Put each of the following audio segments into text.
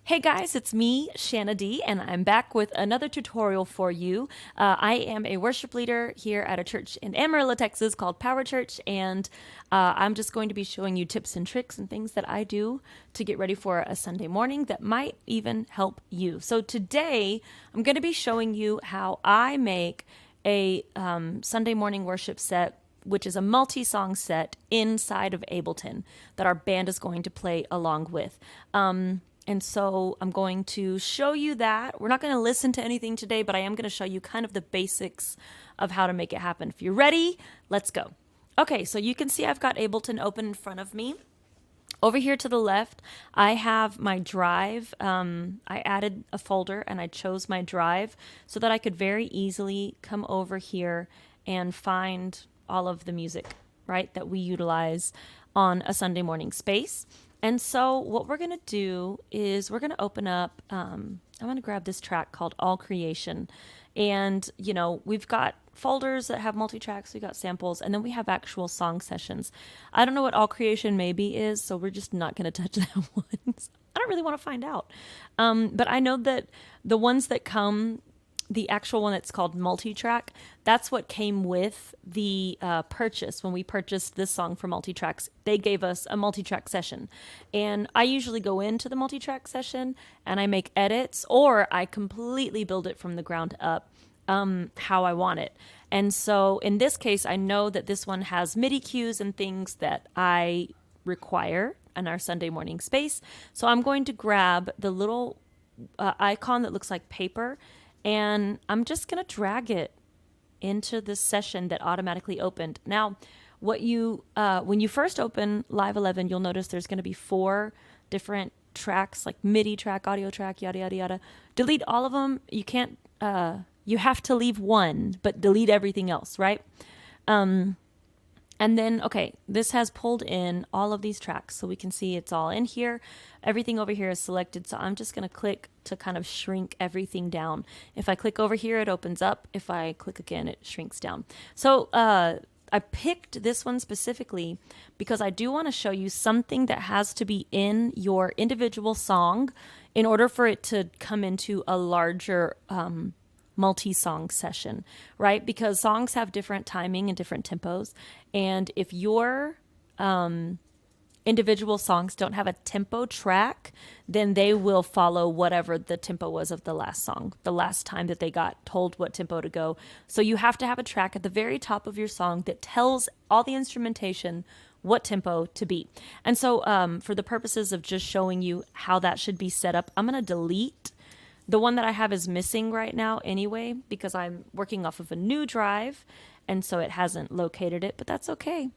Hey guys, it's me, Shanna D, and I'm back with another tutorial for you. I am a worship leader here at a church in Amarillo, Texas called Power Church, and I'm just going to be showing you tips and tricks and things that I do to get ready for a Sunday morning that might even help you. So today, I'm going to be showing you how I make a Sunday morning worship set, which is a multi-song set inside of Ableton that our band is going to play along with. And so I'm going to show you that. We're not going to listen to anything today, but I am going to show you kind of the basics of how to make it happen. If you're ready, let's go. Okay, so you can see I've got Ableton open in front of me. Over here to the left, I have my drive. I added a folder and I chose my drive so that I could very easily come over here and find all of the music, right, that we utilize on a Sunday morning space. And so what we're going to do is we're going to open up, I'm going to grab this track called All Creation. And, we've got folders that have multi-tracks, we got samples, and then we have actual song sessions. I don't know what All Creation maybe is, so we're just not going to touch that one. I don't really want to find out. But I know that the ones that come, the actual one that's called multi-track, that's what came with the purchase. When we purchased this song for multi-tracks, they gave us a multi-track session. And I usually go into the multi-track session and I make edits, or I completely build it from the ground up how I want it. And so in this case, I know that this one has MIDI cues and things that I require in our Sunday morning space. So I'm going to grab the little icon that looks like paper, and I'm just going to drag it into this session that automatically opened. Now, when you first open Live 11, you'll notice there's going to be 4 different tracks, like MIDI track, audio track, yada, yada, yada. Delete all of them. You can't, you have to leave one, but delete everything else, right? And then, okay, this has pulled in all of these tracks, so we can see it's all in here. Everything over here is selected, so I'm just going to click to kind of shrink everything down. If I click over here, it opens up. If I click again, it shrinks down. So I picked this one specifically because I do want to show you something that has to be in your individual song in order for it to come into a larger multi-song session, right? Because songs have different timing and different tempos. And if your individual songs don't have a tempo track, then they will follow whatever the tempo was of the last song, the last time that they got told what tempo to go. So you have to have a track at the very top of your song that tells all the instrumentation what tempo to be. And so for the purposes of just showing you how that should be set up, I'm going to delete the one that I have is missing right now anyway, because I'm working off of a new drive, and so it hasn't located it, but that's okay.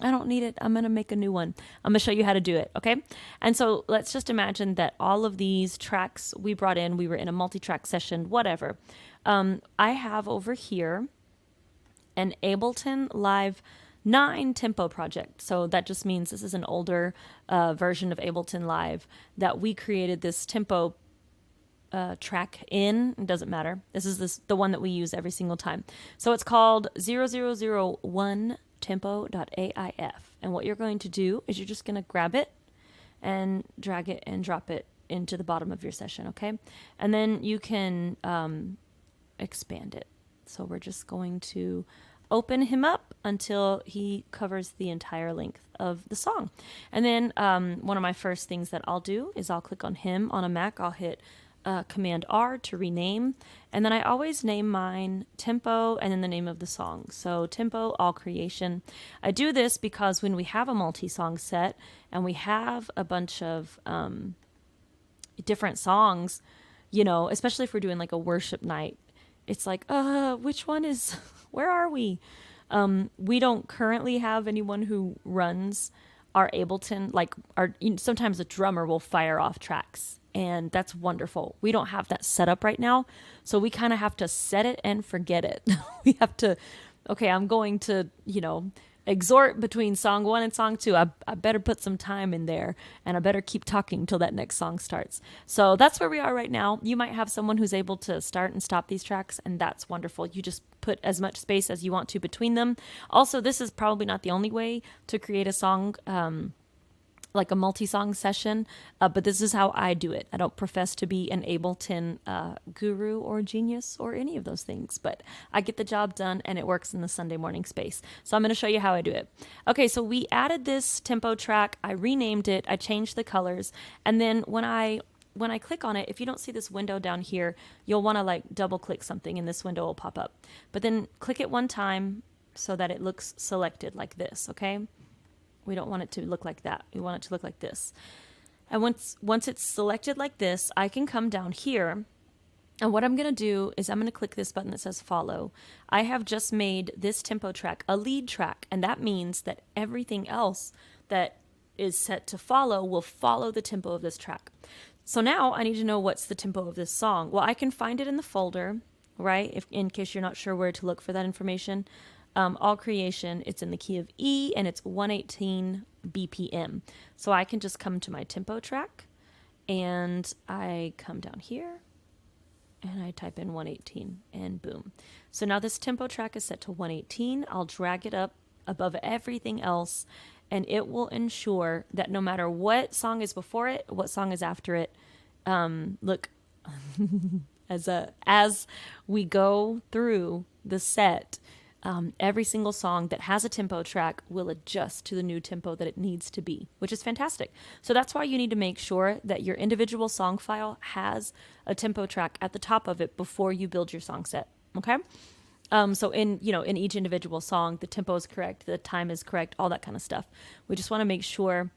I don't need it. I'm going to make a new one. I'm going to show you how to do it, okay? And so let's just imagine that all of these tracks we brought in, we were in a multi-track session, whatever. I have over here an Ableton Live 9 tempo project. So that just means this is an older version of Ableton Live that we created this tempo track in. It doesn't matter. This is the one that we use every single time. So it's called 0001 tempo.aif. And what you're going to do is you're just going to grab it and drag it and drop it into the bottom of your session, okay? And then you can expand it. So we're just going to open him up until he covers the entire length of the song. And then one of my first things that I'll do is I'll click on him on a Mac. I'll hit Command R to rename, and then I always name mine tempo and then the name of the song. So tempo, All Creation. I do this because when we have a multi-song set and we have a bunch of different songs, especially if we're doing like a worship night, it's like, which one is, where are we? We don't currently have anyone who runs our Ableton, sometimes a drummer will fire off tracks, and that's wonderful. We don't have that set up right now, so we kind of have to set it and forget it. We have to, okay, I'm going to, exhort between song 1 and song 2. I better put some time in there, and I better keep talking till that next song starts. So that's where we are right now. You might have someone who's able to start and stop these tracks, and that's wonderful. You just put as much space as you want to between them. Also, this is probably not the only way to create a song like a multi-song session, but this is how I do it. I don't profess to be an Ableton guru or genius or any of those things, but I get the job done and it works in the Sunday morning space. So I'm going to show you how I do it. Okay, so we added this tempo track. I renamed it. I changed the colors. And then when I click on it, if you don't see this window down here, you'll want to like double click something and this window will pop up. But then click it one time so that it looks selected like this, okay? We don't want it to look like that. We want it to look like this. And once it's selected like this, I can come down here. And what I'm going to do is I'm going to click this button that says follow. I have just made this tempo track a lead track. And that means that everything else that is set to follow will follow the tempo of this track. So now I need to know what's the tempo of this song. Well, I can find it in the folder, right? In case you're not sure where to look for that information. All creation, it's in the key of E and it's 118 BPM. So I can just come to my tempo track and I come down here and I type in 118 and boom. So now this tempo track is set to 118. I'll drag it up above everything else and it will ensure that no matter what song is before it, what song is after it, look, as we go through the set, every single song that has a tempo track will adjust to the new tempo that it needs to be, which is fantastic. So that's why you need to make sure that your individual song file has a tempo track at the top of it before you build your song set. Okay. So in each individual song, the tempo is correct, the time is correct, all that kind of stuff. We just want to make sure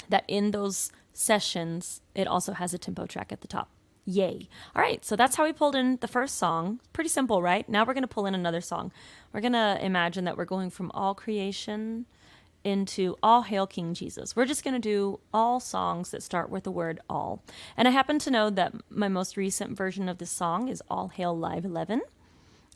that in those sessions, it also has a tempo track at the top. Yay. All right, so that's how we pulled in the first song. Pretty simple, right? Now we're going to pull in another song. We're going to imagine that we're going from all creation into All Hail King Jesus. We're just going to do all songs that start with the word all. And I happen to know that my most recent version of this song is All Hail Live 11.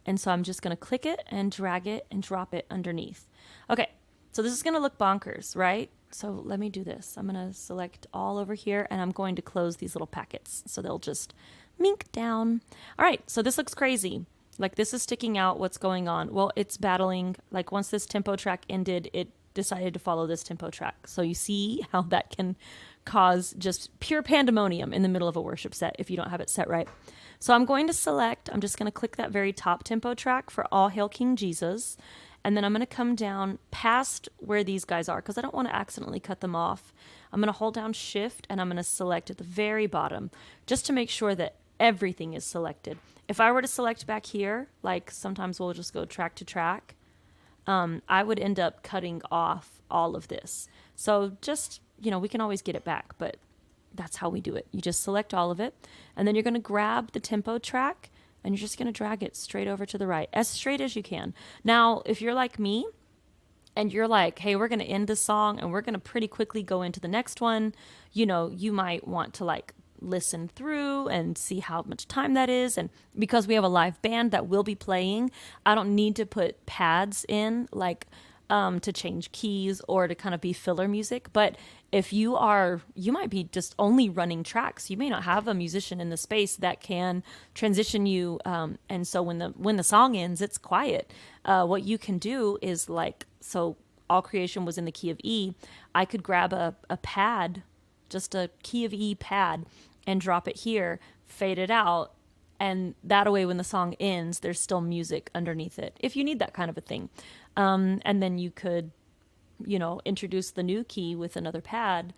And so I'm just going to click it and drag it and drop it underneath. Okay, so this is going to look bonkers, right? So let me do this. I'm going to select all over here and I'm going to close these little packets so they'll just mink down. All right, so this looks crazy. Like this is sticking out what's going on. Well, it's battling. Like once this tempo track ended, it decided to follow this tempo track. So you see how that can cause just pure pandemonium in the middle of a worship set if you don't have it set right. So I'm going to select, I'm just going to click that very top tempo track for All Hail King Jesus. And then I'm going to come down past where these guys are because I don't want to accidentally cut them off. I'm going to hold down Shift and I'm going to select at the very bottom just to make sure that everything is selected. If I were to select back here, like sometimes we'll just go track to track, I would end up cutting off all of this. So just, we can always get it back, but that's how we do it. You just select all of it and then you're going to grab the tempo track and you're just going to drag it straight over to the right, as straight as you can. Now, if you're like me and you're like, hey, we're going to end this song and we're going to pretty quickly go into the next one, you might want to like listen through and see how much time that is. And because we have a live band that will be playing, I don't need to put pads in like to change keys or to kind of be filler music. But if you might be just only running tracks. You may not have a musician in the space that can transition you. And so when the song ends, it's quiet. What you can do is so All Creation was in the key of E. I could grab a pad, just a key of E pad, and drop it here, fade it out. And that way, when the song ends, there's still music underneath it, if you need that kind of a thing. And then you could, introduce the new key with another pad,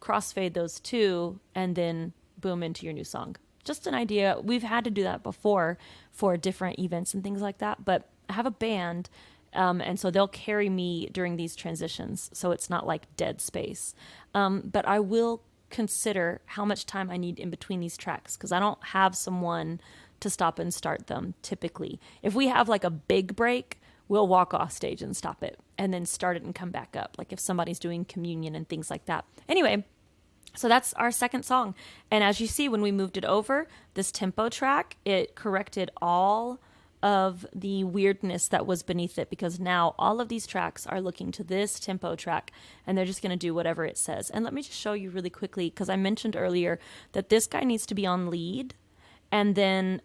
crossfade those two, and then boom into your new song. Just an idea. We've had to do that before for different events and things like that, but I have a band, and so they'll carry me during these transitions, so it's not like dead space. But I will consider how much time I need in between these tracks because I don't have someone to stop and start them typically. If we have like a big break, we'll walk off stage and stop it and then start it and come back up, like if somebody's doing communion and things like that. Anyway, so that's our second song. And as you see, when we moved it over, this tempo track, it corrected all of the weirdness that was beneath it because now all of these tracks are looking to this tempo track and they're just going to do whatever it says. And let me just show you really quickly because I mentioned earlier that this guy needs to be on lead and then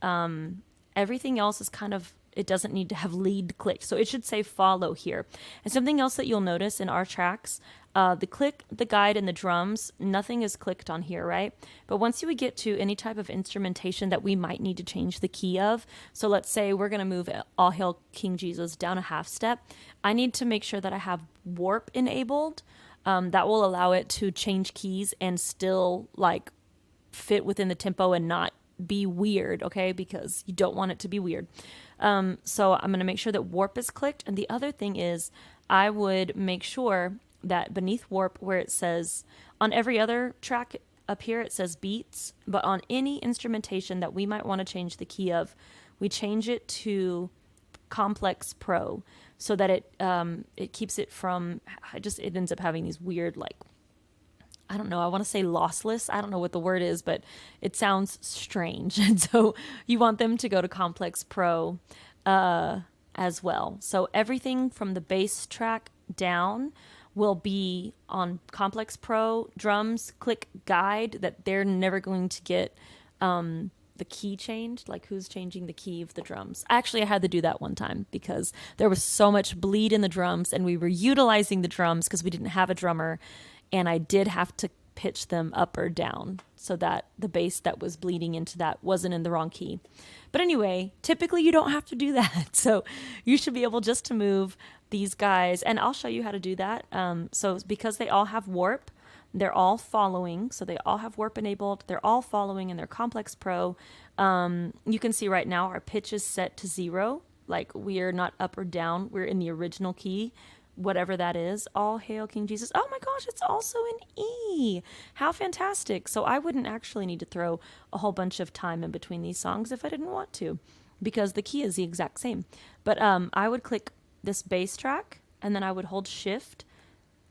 everything else is kind of, it doesn't need to have lead clicked. So it should say follow here. And something else that you'll notice in our tracks, The click, the guide, and the drums, nothing is clicked on here, right? But once you would get to any type of instrumentation that we might need to change the key of, so let's say we're going to move All Hail King Jesus down a half step, I need to make sure that I have warp enabled. That will allow it to change keys and still like fit within the tempo and not be weird, okay? Because you don't want it to be weird. So I'm going to make sure that warp is clicked. And the other thing is I would make sure that beneath warp where it says on every other track up here, it says beats, but on any instrumentation that we might want to change the key of, we change it to Complex Pro so that it keeps it from, it ends up having these weird, like, I don't know, I want to say lossless. I don't know what the word is, but it sounds strange. And so you want them to go to Complex Pro as well. So everything from the bass track down will be on Complex Pro. Drums, click guide, that they're never going to get the key changed, like who's changing the key of the drums. Actually, I had to do that one time because there was so much bleed in the drums and we were utilizing the drums because we didn't have a drummer, and I did have to pitch them up or down so that the bass that was bleeding into that wasn't in the wrong key. But anyway, typically you don't have to do that. So you should be able just to move these guys, and I'll show you how to do that. So because they all have warp, they're all following. So they all have warp enabled. They're all following in their Complex Pro. You can see right now our pitch is set to 0. Like we are not up or down. We're in the original key, whatever that is. All Hail King Jesus. Oh my gosh, it's also in E. How fantastic. So I wouldn't actually need to throw a whole bunch of time in between these songs if I didn't want to, because the key is the exact same. But I would click this bass track, and then I would hold shift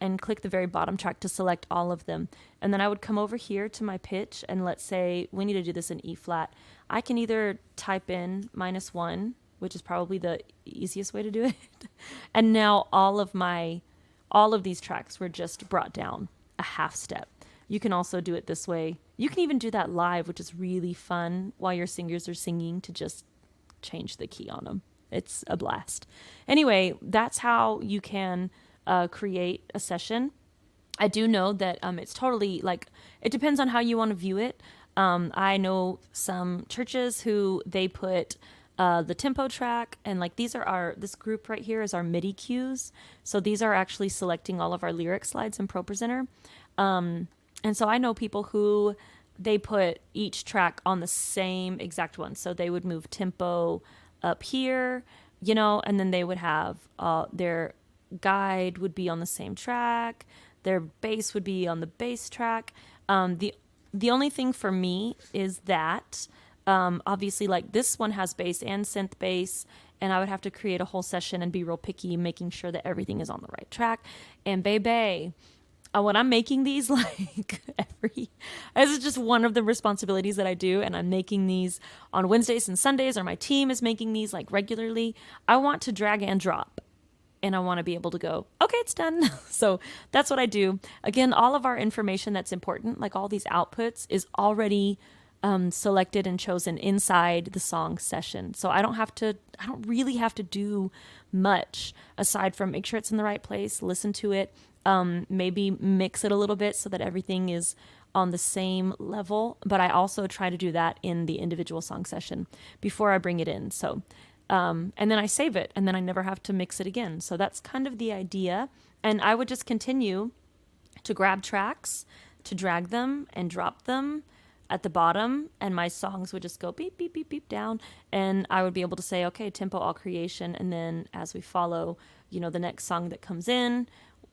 and click the very bottom track to select all of them. And then I would come over here to my pitch, and let's say we need to do this in E flat. I can either type in -1, which is probably the easiest way to do it. And now all of these tracks were just brought down a half step. You can also do it this way. You can even do that live, which is really fun while your singers are singing, to just change the key on them. It's a blast. Anyway, that's how you can create a session. I do know that it's totally like, it depends on how you want to view it. I know some churches who they put the tempo track, and like this group right here is our MIDI cues. So these are actually selecting all of our lyric slides in Pro Presenter. And so I know people who they put each track on the same exact one. So they would move tempo up here, and then they would have their guide would be on the same track. Their bass would be on the bass track. The only thing for me is that obviously, like this one has bass and synth bass, and I would have to create a whole session and be real picky, making sure that everything is on the right track. And baby, when I'm making these, like this is just one of the responsibilities that I do, and I'm making these on Wednesdays and Sundays, or my team is making these like regularly. I want to drag and drop, and I want to be able to go, okay, it's done. So that's what I do. Again, all of our information that's important, like all these outputs, is already selected and chosen inside the song session. So I don't really have to do much aside from make sure it's in the right place, listen to it, maybe mix it a little bit so that everything is on the same level. But I also try to do that in the individual song session before I bring it in. So, and then I save it, and then I never have to mix it again. So that's kind of the idea. And I would just continue to grab tracks, to drag them and drop them at the bottom, and my songs would just go beep, beep, beep, beep down, and I would be able to say, okay, tempo all creation, and then as we follow, the next song that comes in,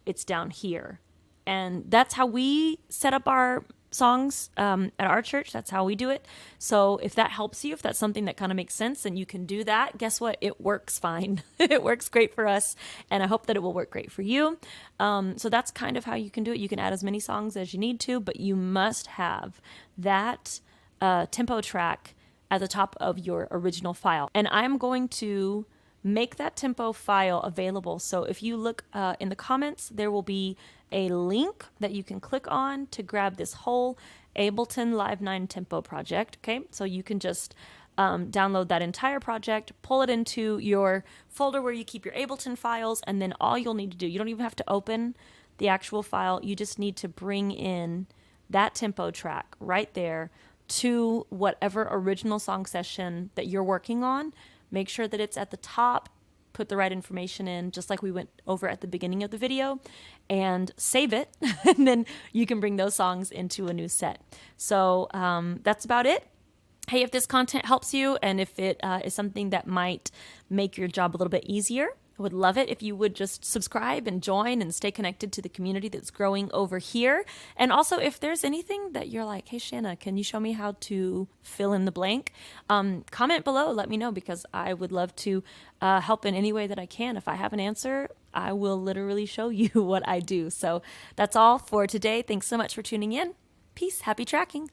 it's down here. And that's how we set up our songs at our church. That's how we do it. So if that helps you, if that's something that kind of makes sense and you can do that, guess what? It works fine. It works great for us, and I hope that it will work great for you. So that's kind of how you can do it. You can add as many songs as you need to, but you must have that tempo track at the top of your original file. And I'm going to make that tempo file available. So if you look in the comments, there will be a link that you can click on to grab this whole Ableton Live 9 tempo project. Okay, so you can just download that entire project, pull it into your folder where you keep your Ableton files, and then all you'll need to do, you don't even have to open the actual file. You just need to bring in that tempo track right there to whatever original song session that you're working on. Make sure that it's at the top, put the right information in, just like we went over at the beginning of the video, and save it. And then you can bring those songs into a new set. So that's about it. Hey, if this content helps you and if it is something that might make your job a little bit easier, I would love it if you would just subscribe and join and stay connected to the community that's growing over here. And also, if there's anything that you're like, hey, Shanna, can you show me how to fill in the blank? Comment below, let me know, because I would love to help in any way that I can. If I have an answer, I will literally show you what I do. So that's all for today. Thanks so much for tuning in. Peace. Happy tracking.